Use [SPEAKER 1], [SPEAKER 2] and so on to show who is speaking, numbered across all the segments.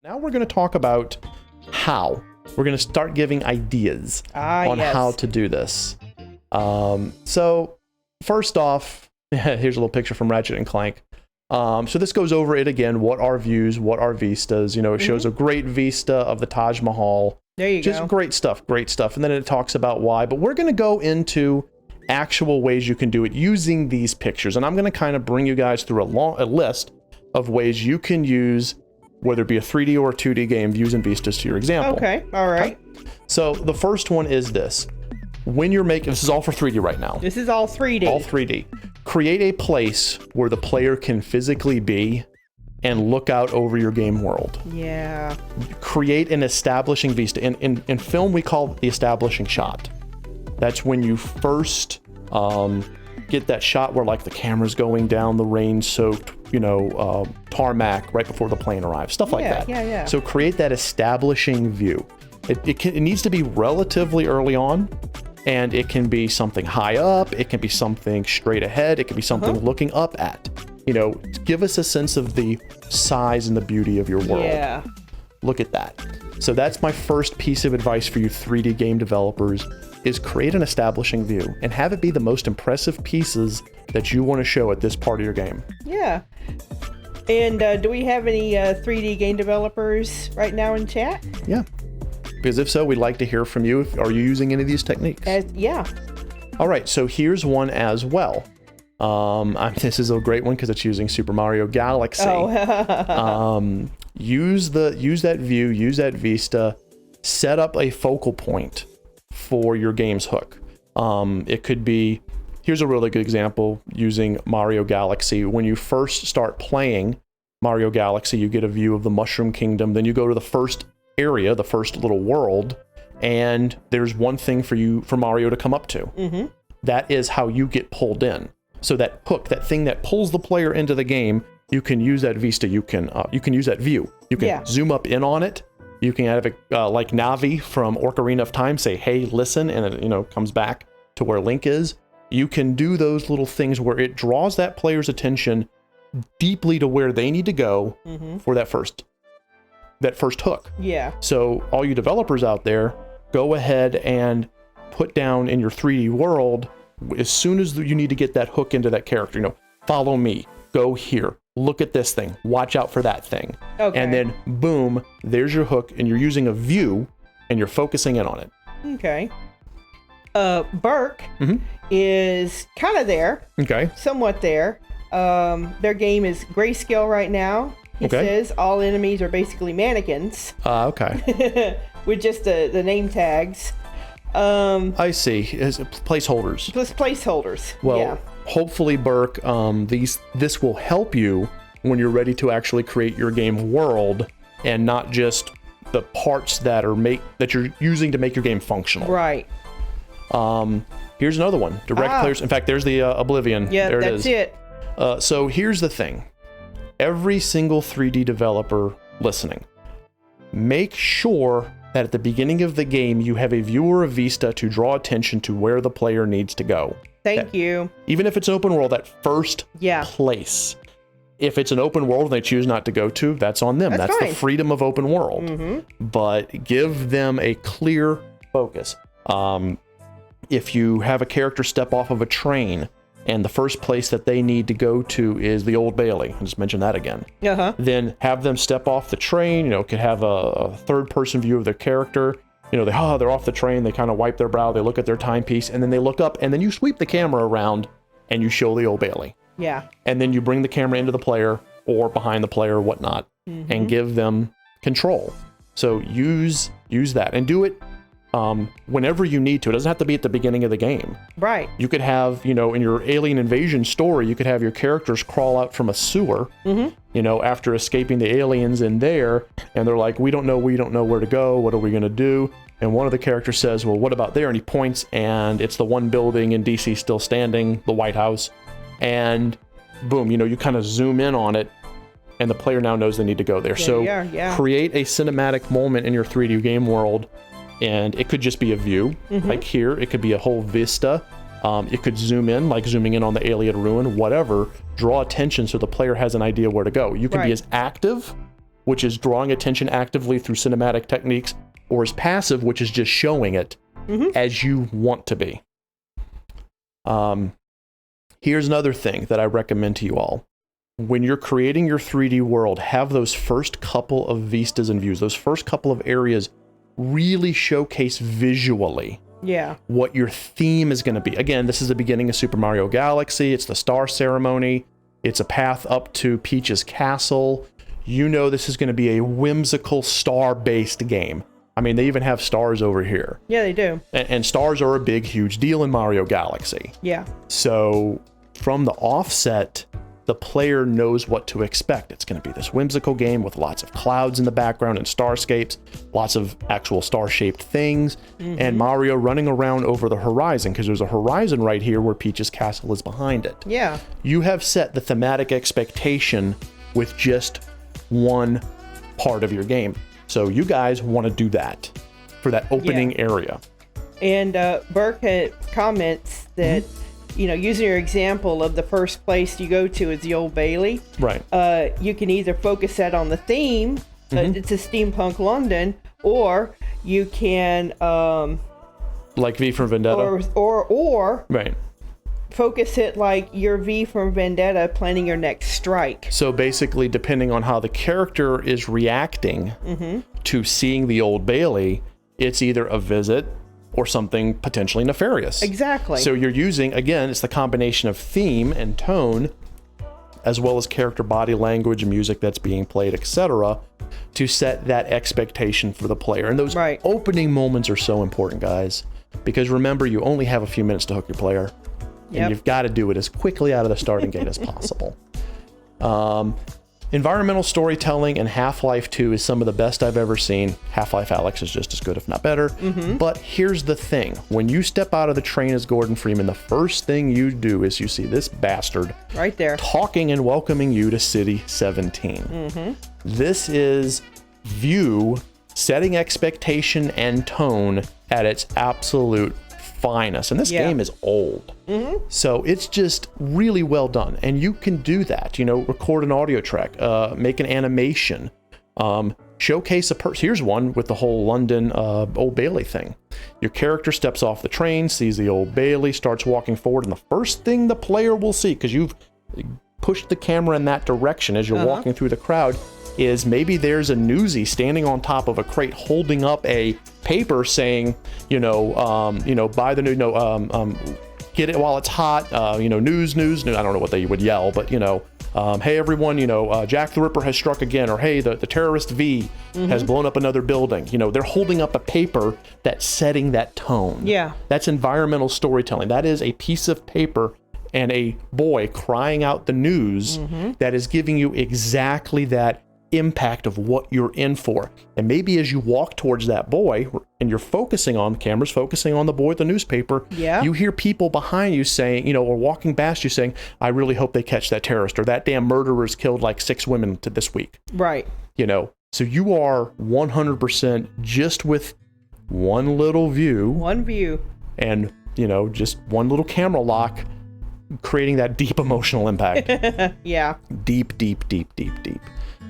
[SPEAKER 1] Now we're going to talk about how. We're going to start giving ideas on how to do this. So first off, here's a little picture from Ratchet and Clank. So this goes over it again. What are views? What are vistas? You know, it shows a great vista of the Taj Mahal.
[SPEAKER 2] There you go.
[SPEAKER 1] Just great stuff, great stuff. And then it talks about why. But we're going to go into actual ways you can do it using these pictures. And I'm going to kind of bring you guys through a list of ways you can use, whether it be a 3D or a 2D game, views and vistas to your example.
[SPEAKER 2] Okay, all right.
[SPEAKER 1] So the first one is this. When you're making, this is all for 3D right now.
[SPEAKER 2] This is all 3D.
[SPEAKER 1] All 3D. Create a place where the player can physically be and look out over your game world.
[SPEAKER 2] Yeah.
[SPEAKER 1] Create an establishing vista. In film, we call it the establishing shot. That's when you first get that shot where like the camera's going down the rain-soaked, tarmac right before the plane arrives. Stuff like that.
[SPEAKER 2] Yeah.
[SPEAKER 1] So create that establishing view. It needs to be relatively early on. And it can be something high up, it can be something straight ahead, it can be something looking up at. Give us a sense of the size and the beauty of your world.
[SPEAKER 2] Yeah.
[SPEAKER 1] Look at that. So that's my first piece of advice for you 3D game developers, is create an establishing view and have it be the most impressive pieces that you want to show at this part of your game.
[SPEAKER 2] Yeah. And do we have any 3D game developers right now in chat?
[SPEAKER 1] Yeah. Because if so, we'd like to hear from you. Are you using any of these techniques?
[SPEAKER 2] Yeah.
[SPEAKER 1] All right, so here's one as well. This is a great one because it's using Super Mario Galaxy.
[SPEAKER 2] Oh.
[SPEAKER 1] Use that view, use that vista, set up a focal point for your game's hook. It could be, here's a really good example using Mario Galaxy. When you first start playing Mario Galaxy, you get a view of the Mushroom Kingdom, then you go to the first area, the first little world, and there's one thing for Mario to come up to. That is how you get pulled in. So that hook, that thing that pulls the player into the game, you can use that vista, you can use that view. You can zoom up in on it. You can have it like Navi from Ocarina of Time say, hey, listen, and it comes back to where Link is. You can do those little things where it draws that player's attention deeply to where they need to go for that first hook.
[SPEAKER 2] Yeah.
[SPEAKER 1] So all you developers out there, go ahead and put down in your 3D world, as soon as you need to get that hook into that character, follow me, go here, look at this thing, watch out for that thing.
[SPEAKER 2] Okay.
[SPEAKER 1] And then boom, there's your hook, and you're using a view and you're focusing in on it.
[SPEAKER 2] Okay. Burke is kind of there.
[SPEAKER 1] Okay.
[SPEAKER 2] Somewhat there. Their game is grayscale right now. He says all enemies are basically mannequins.
[SPEAKER 1] Okay.
[SPEAKER 2] With just the name tags.
[SPEAKER 1] I see. As placeholders.
[SPEAKER 2] Just placeholders.
[SPEAKER 1] Well, hopefully, Burke, this will help you when you're ready to actually create your game world and not just the parts that you're using to make your game functional.
[SPEAKER 2] Right.
[SPEAKER 1] Here's another one. Direct players. In fact, there's the Oblivion.
[SPEAKER 2] Yeah,
[SPEAKER 1] there
[SPEAKER 2] that's
[SPEAKER 1] it. So here's the thing. Every single 3D developer listening, make sure that at the beginning of the game, you have a view or a vista to draw attention to where the player needs to go.
[SPEAKER 2] Thank you.
[SPEAKER 1] Even if it's open world, that first place. If it's an open world and they choose not to go to, that's on them. That's the freedom of open world. But give them a clear focus. If you have a character step off of a train, and the first place that they need to go to is the Old Bailey, I'll just mention that again. Then have them step off the train, could have a third-person view of their character. They're off the train, they kind of wipe their brow, they look at their timepiece, and then they look up, and then you sweep the camera around, and you show the Old Bailey.
[SPEAKER 2] Yeah. And
[SPEAKER 1] then you bring the camera into the player, or behind the player, or whatnot, and give them control. So use that, and do it whenever you need to. It doesn't have to be at the beginning of the game.
[SPEAKER 2] Right.
[SPEAKER 1] You could have, in your alien invasion story, you could have your characters crawl out from a sewer, after escaping the aliens in there, and they're like, we don't know where to go, what are we going to do? And one of the characters says, well, what about there? And he points, and it's the one building in DC still standing, the White House, and boom, you kind of zoom in on it, and the player now knows they need to go there. Create a cinematic moment in your 3D game world. And it could just be a view, like here. It could be a whole vista. It could zoom in, like zooming in on the alien ruin, whatever. Draw attention so the player has an idea where to go. You can be as active which is drawing attention actively through cinematic techniques, or is passive, which is just showing it as you want to be. Here's another thing that I recommend to you all. When you're creating your 3D world, have those first couple of vistas and views, those first couple of areas really showcase visually what your theme is going to be. Again, this is the beginning of Super Mario Galaxy. It's the star ceremony. It's a path up to Peach's castle. You know this is going to be a whimsical star-based game. I mean, they even have stars over here.
[SPEAKER 2] Yeah, they do.
[SPEAKER 1] And stars are a big, huge deal in Mario Galaxy.
[SPEAKER 2] Yeah.
[SPEAKER 1] So from the offset, the player knows what to expect. It's going to be this whimsical game with lots of clouds in the background and starscapes, lots of actual star-shaped things, and Mario running around over the horizon, because there's a horizon right here where Peach's castle is behind it.
[SPEAKER 2] Yeah.
[SPEAKER 1] You have set the thematic expectation with just one part of your game. So you guys want to do that for that opening area. And
[SPEAKER 2] Burke comments that, you know, using your example of the first place you go to is the Old Bailey.
[SPEAKER 1] Right.
[SPEAKER 2] You can either focus that on the theme, it's a steampunk London, or you can
[SPEAKER 1] like V for Vendetta.
[SPEAKER 2] Or
[SPEAKER 1] right.
[SPEAKER 2] Focus it like your V from Vendetta planning your next strike.
[SPEAKER 1] So basically, depending on how the character is reacting to seeing the Old Bailey, it's either a visit or something potentially nefarious.
[SPEAKER 2] Exactly.
[SPEAKER 1] So you're using, again, it's the combination of theme and tone, as well as character body language, music that's being played, etc., to set that expectation for the player. And those opening moments are so important, guys, because remember, you only have a few minutes to hook your player. And you've got to do it as quickly out of the starting gate as possible. Environmental storytelling in Half-Life 2 is some of the best I've ever seen. Half-Life Alyx is just as good, if not better. But here's the thing. When you step out of the train as Gordon Freeman, the first thing you do is you see this bastard
[SPEAKER 2] right there
[SPEAKER 1] talking and welcoming you to City 17. This is View setting expectation and tone at its absolute finest. And this game is old. So it's just really well done. And you can do that, you know, record an audio track, make an animation, showcase a person. Here's one with the whole London Old Bailey thing. Your character steps off the train, sees the Old Bailey, starts walking forward, and the first thing the player will see, because you've pushed the camera in that direction as you're walking through the crowd, is maybe there's a newsie standing on top of a crate holding up a paper saying, buy the new, get it while it's hot, news, I don't know what they would yell, but, hey, everyone, Jack the Ripper has struck again, or hey, the terrorist V has blown up another building. They're holding up a paper that's setting that tone. Yeah. That's environmental storytelling. That is a piece of paper and a boy crying out the news that is giving you exactly that impact of what you're in for. And maybe as you walk towards that boy and you're focusing on, the camera's focusing on the boy with the newspaper, you hear people behind you saying, or walking past you saying, I really hope they catch that terrorist, or that damn murderer's killed like 6 women this week. Right. So you are 100% just with one little view. One view. And, just one little camera lock, creating that deep emotional impact. Yeah. Deep.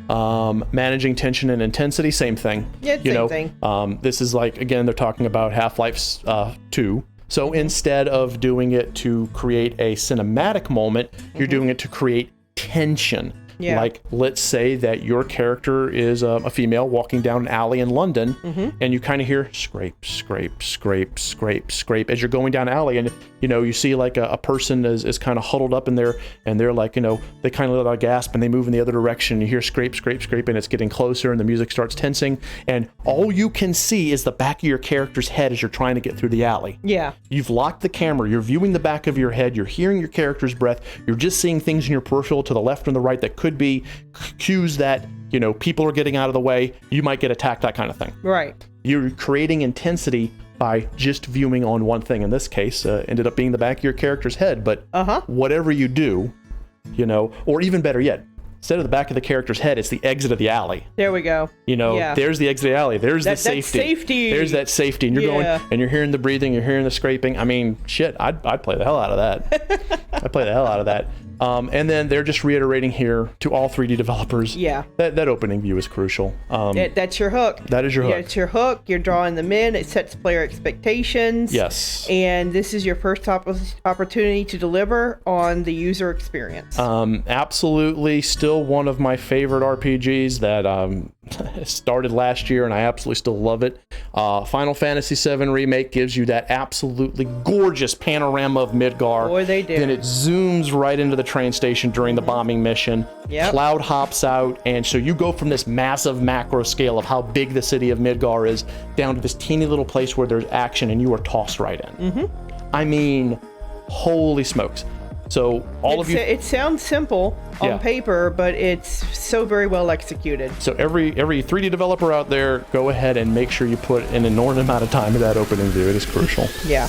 [SPEAKER 1] Managing tension and intensity, same thing. Yeah, same thing. This is like, again, they're talking about Half-Life 2. So instead of doing it to create a cinematic moment, you're doing it to create tension. Yeah. Like, let's say that your character is a female walking down an alley in London, and you kind of hear scrape, scrape, scrape, scrape, scrape as you're going down an alley, and you see like a person is kind of huddled up in there, and they're like, they kind of let out a gasp and they move in the other direction. You hear scrape, scrape, scrape, and it's getting closer, and the music starts tensing, and all you can see is the back of your character's head as you're trying to get through the alley. Yeah. You've locked the camera, you're viewing the back of your head, you're hearing your character's breath, you're just seeing things in your peripheral to the left and the right that could be cues that people are getting out of the way, you might get attacked, that kind of thing. Right. You're creating intensity by just viewing on one thing. In this case, ended up being the back of your character's head, but whatever you do, or even better yet, instead of the back of the character's head, it's the exit of the alley. There we go. There's the exit of the alley. There's the safety. There's that safety. And you're going, and you're hearing the breathing, you're hearing the scraping. I mean, shit, I'd play the hell out of that. I'd play the hell out of that. And then they're just reiterating here to all 3D developers.
[SPEAKER 2] Yeah.
[SPEAKER 1] That opening view is crucial.
[SPEAKER 2] That's your hook.
[SPEAKER 1] That is your hook.
[SPEAKER 2] It's your hook. You're drawing them in. It sets player expectations.
[SPEAKER 1] Yes.
[SPEAKER 2] And this is your first opportunity to deliver on the user experience.
[SPEAKER 1] Absolutely, still one of my favorite RPGs that started last year, and I absolutely still love it. Final Fantasy VII Remake gives you that absolutely gorgeous panorama of Midgar.
[SPEAKER 2] Boy, they do.
[SPEAKER 1] Then it zooms right into the train station during the bombing mission.
[SPEAKER 2] Yep.
[SPEAKER 1] Cloud hops out, and so you go from this massive macro scale of how big the city of Midgar is down to this teeny little place where there's action, and you are tossed right in. I mean, holy smokes. So
[SPEAKER 2] it sounds simple on paper, but it's so very well executed.
[SPEAKER 1] So every 3D developer out there, go ahead and make sure you put an inordinate amount of time into that opening view. It is crucial.
[SPEAKER 2] Yeah.